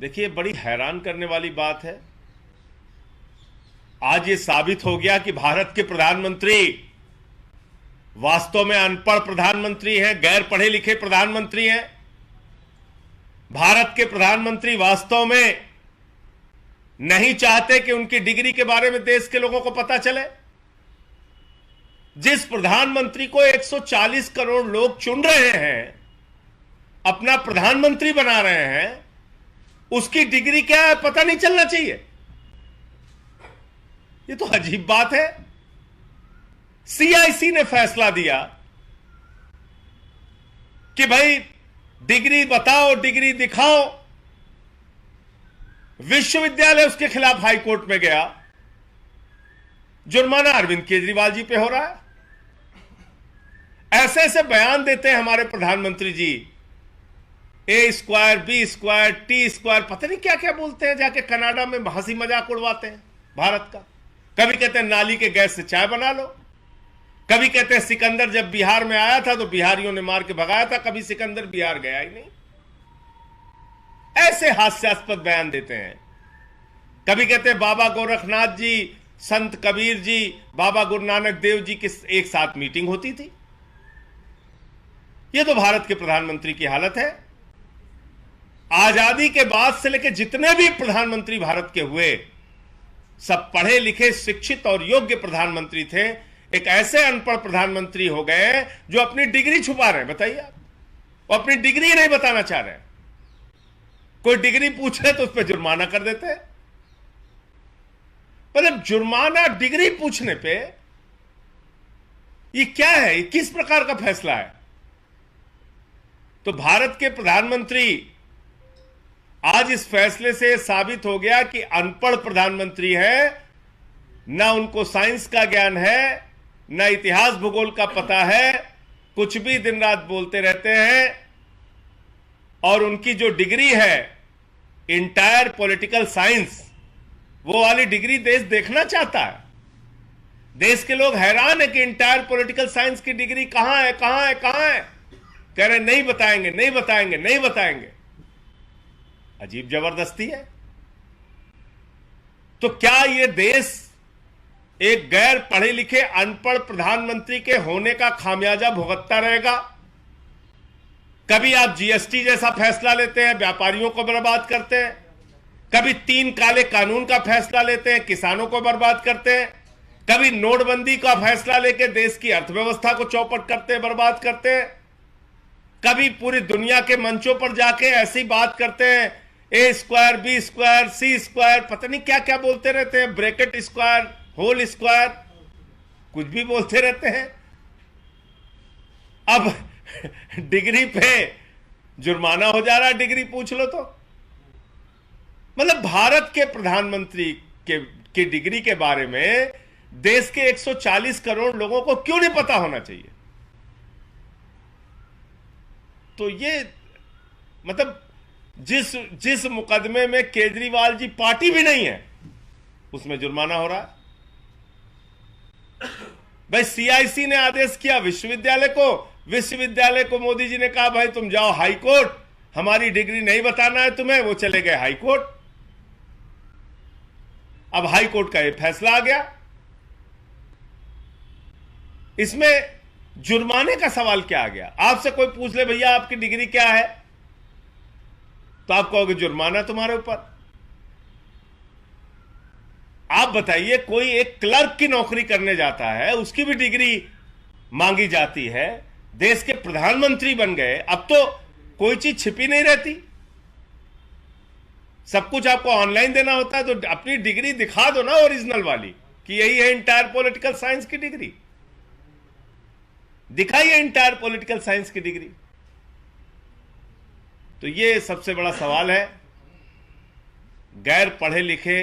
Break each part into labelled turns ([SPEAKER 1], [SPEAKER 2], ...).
[SPEAKER 1] देखिए, बड़ी हैरान करने वाली बात है। आज ये साबित हो गया कि भारत के प्रधानमंत्री वास्तव में अनपढ़ प्रधानमंत्री हैं, गैर पढ़े लिखे प्रधानमंत्री हैं। भारत के प्रधानमंत्री वास्तव में नहीं चाहते कि उनकी डिग्री के बारे में देश के लोगों को पता चले। जिस प्रधानमंत्री को 140 करोड़ लोग चुन रहे हैं, अपना प्रधानमंत्री बना रहे हैं, उसकी डिग्री क्या है पता नहीं चलना चाहिए। ये तो अजीब बात है। सीआईसी ने फैसला दिया कि भाई डिग्री बताओ, डिग्री दिखाओ। विश्वविद्यालय उसके खिलाफ हाईकोर्ट में गया। जुर्माना अरविंद केजरीवाल जी पे हो रहा है। ऐसे ऐसे बयान देते हैं हमारे प्रधानमंत्री जी, A² B² T², पता नहीं क्या क्या बोलते हैं। जाके कनाडा में हंसी मजाक उड़वाते हैं भारत का। कभी कहते हैं नाली के गैस से चाय बना लो, कभी कहते हैं सिकंदर जब बिहार में आया था तो बिहारियों ने मार के भगाया था। कभी सिकंदर बिहार गया ही नहीं। ऐसे हास्यास्पद बयान देते हैं। कभी कहते हैं बाबा गोरखनाथ जी, संत कबीर जी, बाबा गुरु नानक देव जी की एक साथ मीटिंग होती थी। यह तो भारत के प्रधानमंत्री की हालत है। आजादी के बाद से लेकर जितने भी प्रधानमंत्री भारत के हुए, सब पढ़े लिखे, शिक्षित और योग्य प्रधानमंत्री थे। एक ऐसे अनपढ़ प्रधानमंत्री हो गए जो अपनी डिग्री छुपा रहे हैं। बताइए आप, वो अपनी डिग्री नहीं बताना चाह रहे हैं। कोई डिग्री पूछे तो उस पर जुर्माना कर देते हैं। मतलब जुर्माना डिग्री पूछने पे, ये क्या है? ये किस प्रकार का फैसला है? तो भारत के प्रधानमंत्री आज इस फैसले से साबित हो गया कि अनपढ़ प्रधानमंत्री है। ना उनको साइंस का ज्ञान है, ना इतिहास भूगोल का पता है, कुछ भी दिन रात बोलते रहते हैं। और उनकी जो डिग्री है इंटायर पॉलिटिकल साइंस, वो वाली डिग्री देश देखना चाहता है। देश के लोग हैरान है कि इंटायर पॉलिटिकल साइंस की डिग्री कहां है, कहां है, कहां है। कह रहे नहीं बताएंगे, नहीं बताएंगे, नहीं बताएंगे। अजीब जबरदस्ती है। तो क्या यह देश एक गैर पढ़े लिखे अनपढ़ प्रधानमंत्री के होने का खामियाजा भुगतता रहेगा? कभी आप जीएसटी जैसा फैसला लेते हैं, व्यापारियों को बर्बाद करते हैं। कभी 3 काले कानून का फैसला लेते हैं, किसानों को बर्बाद करते हैं। कभी नोटबंदी का फैसला लेकर देश की अर्थव्यवस्था को चौपट करते हैं, बर्बाद करते हैं। कभी पूरी दुनिया के मंचों पर जाके ऐसी बात करते हैं, A² B² C², पता नहीं क्या क्या बोलते रहते हैं, ब्रैकेट स्क्वायर, होल स्क्वायर, कुछ भी बोलते रहते हैं। अब डिग्री पे जुर्माना हो जा रहा है, डिग्री पूछ लो तो। मतलब भारत के प्रधानमंत्री की डिग्री के बारे में देश के 140 करोड़ लोगों को क्यों नहीं पता होना चाहिए? तो ये मतलब जिस मुकदमे में केजरीवाल जी पार्टी भी नहीं है, उसमें जुर्माना हो रहा है। भाई सीआईसी ने आदेश किया विश्वविद्यालय को मोदी जी ने कहा भाई तुम जाओ हाई कोर्ट, हमारी डिग्री नहीं बताना है तुम्हें। वो चले गए हाई कोर्ट। अब हाई कोर्ट का ये फैसला आ गया। इसमें जुर्माने का सवाल क्या आ गया? आपसे कोई पूछ ले भैया आपकी डिग्री क्या है, तो आप कहोगे जुर्माना तुम्हारे ऊपर। आप बताइए, कोई एक क्लर्क की नौकरी करने जाता है, उसकी भी डिग्री मांगी जाती है। देश के प्रधानमंत्री बन गए, अब तो कोई चीज छिपी नहीं रहती, सब कुछ आपको ऑनलाइन देना होता है। तो अपनी डिग्री दिखा दो ना, ओरिजिनल वाली, कि यही है इंटायर पॉलिटिकल साइंस की डिग्री। दिखाइए इंटायर पॉलिटिकल साइंस की डिग्री। तो ये सबसे बड़ा सवाल है। गैर पढ़े लिखे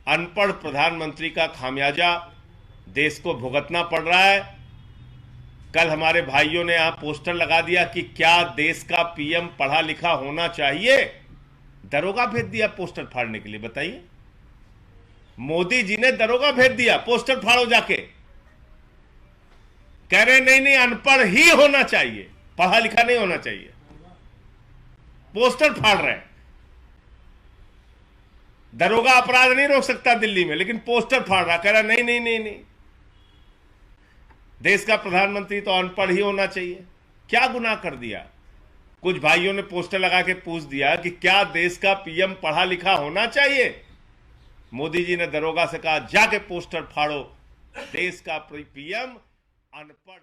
[SPEAKER 1] अनपढ़ प्रधानमंत्री का खामियाजा देश को भुगतना पड़ रहा है। कल हमारे भाइयों ने यहां पोस्टर लगा दिया कि क्या देश का पीएम पढ़ा लिखा होना चाहिए। दरोगा भेज दिया पोस्टर फाड़ने के लिए। बताइए, मोदी जी ने दरोगा भेज दिया, पोस्टर फाड़ो जाके। कह रहे नहीं नहीं, अनपढ़ ही होना चाहिए, पढ़ा लिखा नहीं होना चाहिए। पोस्टर फाड़ रहे हैं। दरोगा अपराध नहीं रोक सकता दिल्ली में, लेकिन पोस्टर फाड़ रहा, कह रहा नहीं नहीं नहीं नहीं, देश का प्रधानमंत्री तो अनपढ़ ही होना चाहिए। क्या गुनाह कर दिया? कुछ भाइयों ने पोस्टर लगा के पूछ दिया कि क्या देश का पीएम पढ़ा लिखा होना चाहिए? मोदी जी ने दरोगा से कहा जाके पोस्टर फाड़ो, देश का पीएम अनपढ़